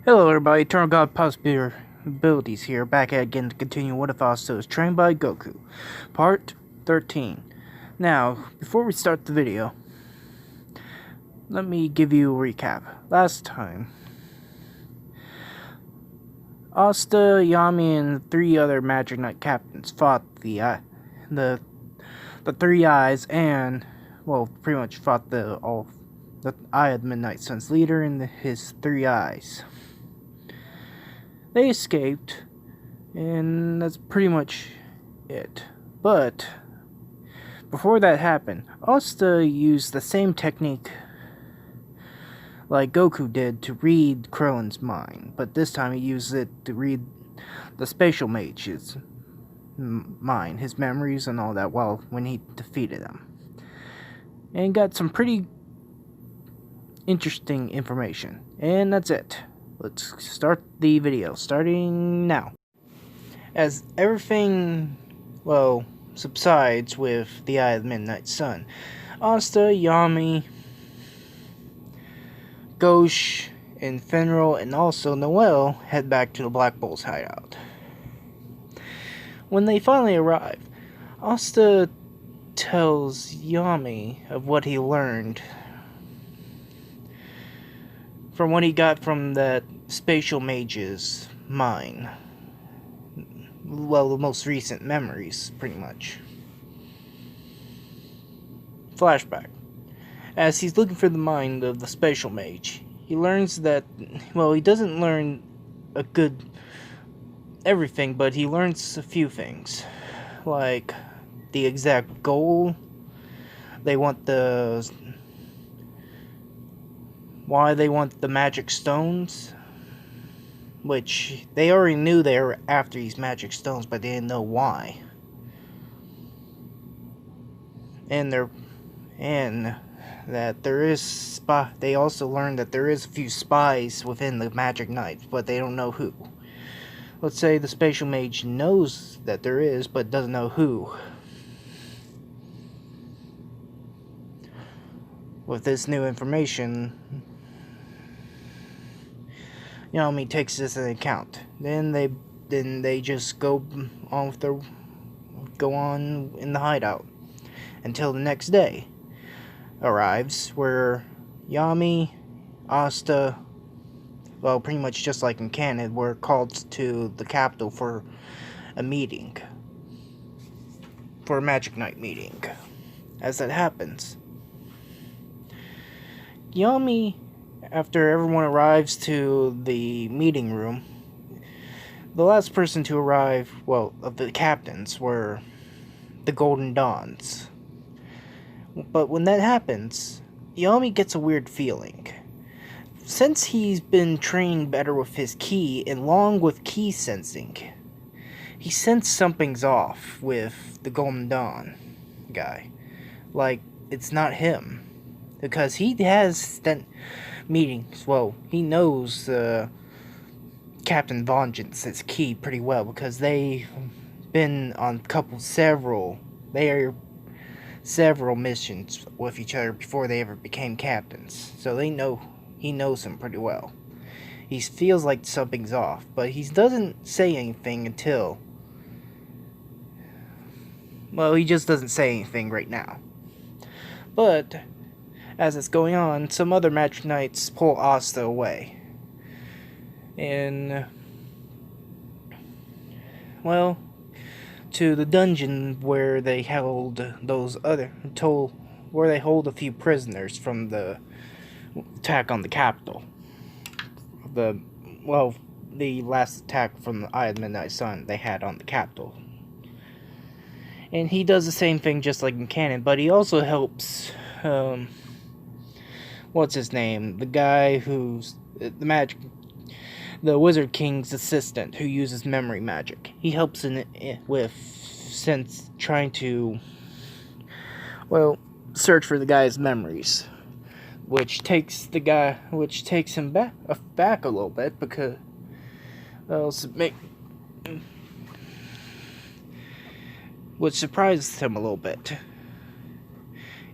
Hello everybody, Eternal God Possibilities here, back at again to continue What If Asta is Trained by Goku, Part 13. Now, before we start the video, let me give you a recap. Last time, Asta, Yami, and three other Magic Knight captains fought the Three Eyes and, well, pretty much fought the Eye of the Midnight Sun's leader and his Three Eyes. They escaped, and that's pretty much it. But before that happened, Asta used the same technique like Goku did to read Krillin's mind, but this time he used it to read the Spatial Mage's mind, his memories and all that, when he defeated him. And got some pretty interesting information. And that's it. Let's start the video, starting now. As everything, subsides with the Eye of the Midnight Sun, Asta, Yami, Gauche, and Fenrir, and also Noel head back to the Black Bull's hideout. When they finally arrive, Asta tells Yami of what he learned from what he got from that Spatial Mage's mind. Well, the most recent memories, pretty much. Flashback. As he's looking for the mind of the Spatial Mage, he learns that, he doesn't learn everything, but he learns a few things. Like, the exact goal. Why they want the magic stones, which they already knew they were after these magic stones, but they didn't know why. And that there is they also learned that there is a few spies within the Magic Knights, but they don't know who. Let's say the Spatial Mage knows that there is, but doesn't know who. With this new information, Yami takes this into account. Then they just go on in the hideout until the next day arrives, where Yami, Asta, pretty much just like in canon, were called to the capital for a meeting, for a Magic Knight meeting. As that happens, Yami, after everyone arrives to the meeting room, the last person to arrive, of the captains, were the Golden Dawns. But when that happens, Yami gets a weird feeling. Since he's been training better with his ki, along with ki sensing, he sensed something's off with the Golden Dawn guy. Like, it's not him. Because he has meetings. He knows Captain Vengeance's ki pretty well, because they've been on several missions with each other before they ever became captains. So he knows him pretty well. He feels like something's off, but he doesn't say anything until, he just doesn't say anything right now. But as it's going on, some other Magic Knights pull Asta away. And, to the dungeon where they hold where they hold a few prisoners from the attack on the capital. The last attack from the Eye of the Midnight Sun they had on the capital. And he does the same thing just like in canon, but he also helps, what's his name? The guy who's the Wizard King's assistant who uses memory magic. He helps trying to, search for the guy's memories, which takes him back a little bit, because, which surprises him a little bit.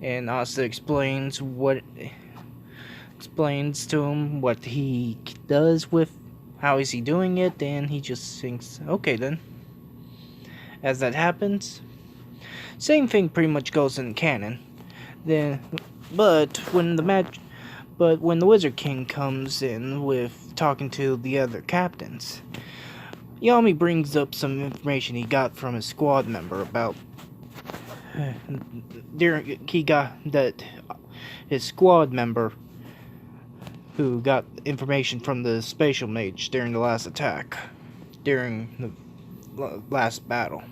And Asta explains to him what he does with how is he doing it, and he just thinks, okay then. As that happens, same thing pretty much goes in canon. Then, but when the Wizard King comes in with talking to the other captains, Yami brings up some information he got from his squad member about he got that his squad member who got information from the spatial mage during the last attack, during the last battle,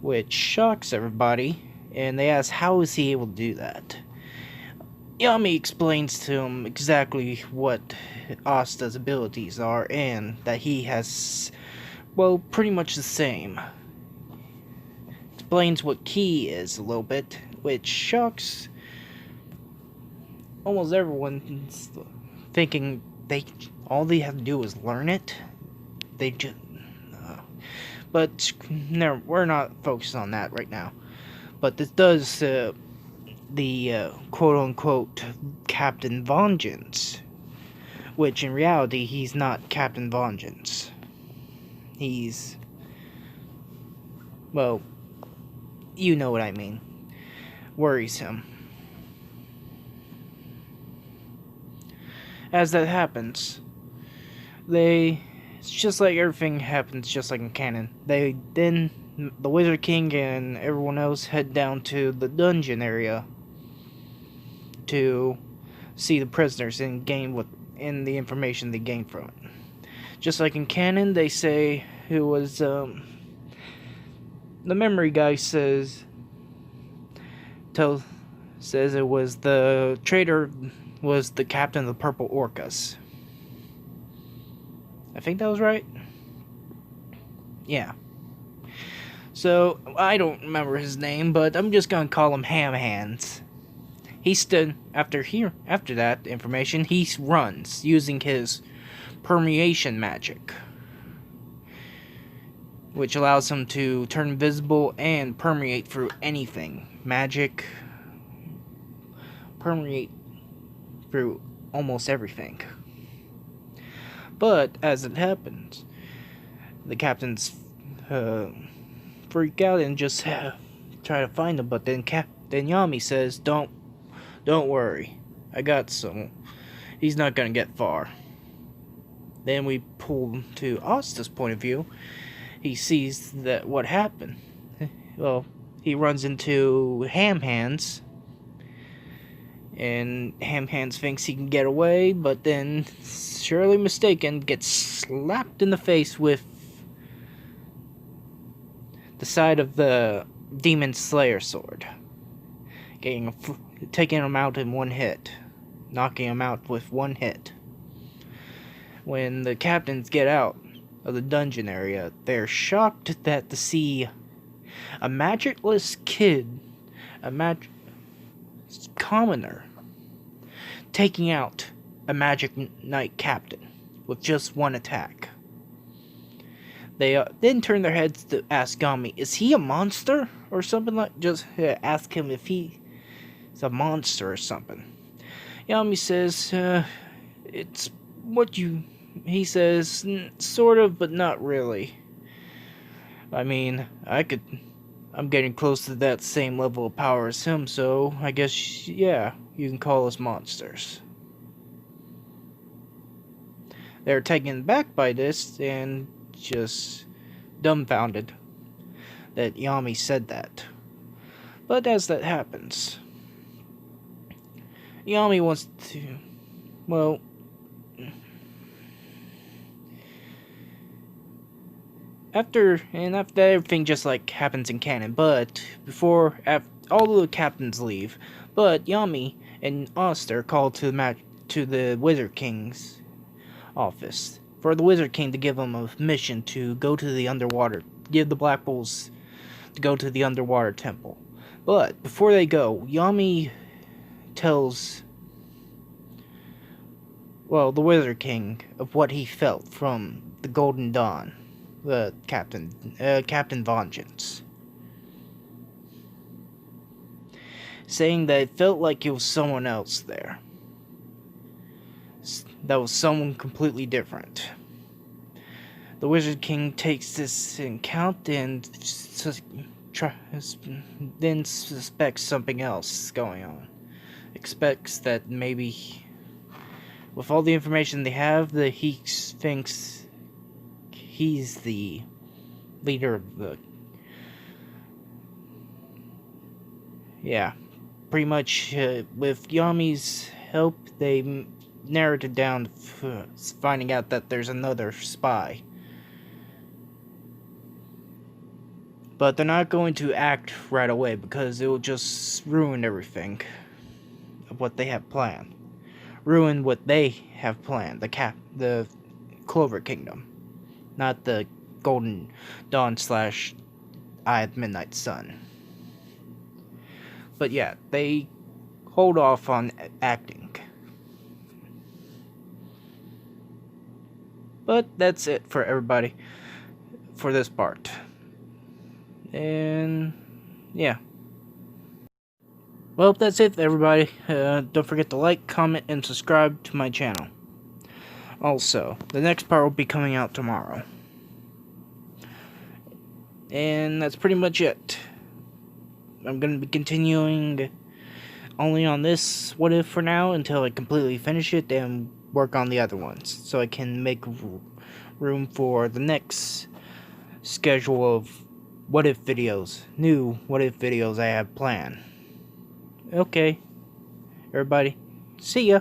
which shocks everybody, and they ask how is he able to do that. Yami explains to him exactly what Asta's abilities are, and that he has, well, pretty much the same. Explains what Ki is a little bit, which shocks almost everyone, thinking all they have to do is learn it. They just, but no, we're not focused on that right now. But this does the quote-unquote Captain Vengeance, which in reality he's not Captain Vengeance. He's, well, you know what I mean. Worries him. As that happens, it's just like everything happens just like in canon. The Wizard King and everyone else head down to the dungeon area to see the prisoners and gain the information they gained from it. Just like in canon, they say it was the memory guy says it was the traitor was the captain of the Purple Orcas. I think that was right. Yeah. So I don't remember his name, but I'm just gonna call him Ham Hands. He stood after that information. He runs using his permeation magic, which allows him to turn invisible and permeate through anything. Magic permeate through almost everything. But as it happens, the captains freak out and just try to find him. But then Yami says, "Don't worry, I got some. He's not gonna get far." Then we pull to Asta's point of view. He sees that what happened. Well, he runs into Ham Hands, and Ham Hands thinks he can get away, but then, surely mistaken, gets slapped in the face with the side of the Demon Slayer sword, taking him out in one hit, knocking him out with one hit. When the captains get out of the dungeon area, they're shocked to see a magicless kid, commoner, taking out a magic knight captain with just one attack. They then turn their heads to ask Yami, is he a monster or something just ask him if he's a monster or something. Yami says, it's what he says, sort of, but not really. I mean, I'm getting close to that same level of power as him, so I guess, yeah, you can call us monsters. They're taken back by this and just dumbfounded that Yami said that. But as that happens, Yami wants to, well, after everything just like happens in canon, but after all the captains leave, but Yami and Asta are called to the Wizard King's office for the Wizard King to give him a mission to go to the underwater, give the Black Bulls to go to the underwater temple. But before they go, Yami tells, well, the Wizard King of what he felt from the Golden Dawn, the Captain Vengeance, saying that it felt like it was someone else there. that was someone completely different. The Wizard King takes this in count and then suspects something else is going on. Expects that maybe, with all the information they have, that he thinks he's the leader of the... Yeah, pretty much with Yami's help, they narrowed it down to finding out that there's another spy. But they're not going to act right away because it will just ruin everything of what they have planned. Ruin what they have planned, the Clover Kingdom, not the Golden Dawn / Eye of Midnight Sun. But yeah, they hold off on acting. But that's it for everybody for this part. And yeah. Well, that's it, everybody. Don't forget to like, comment, and subscribe to my channel. Also, the next part will be coming out tomorrow. And that's pretty much it. I'm going to be continuing only on this What If for now until I completely finish it and work on the other ones, so I can make room for the next schedule of What If videos, new What If videos I have planned. Okay, everybody, see ya.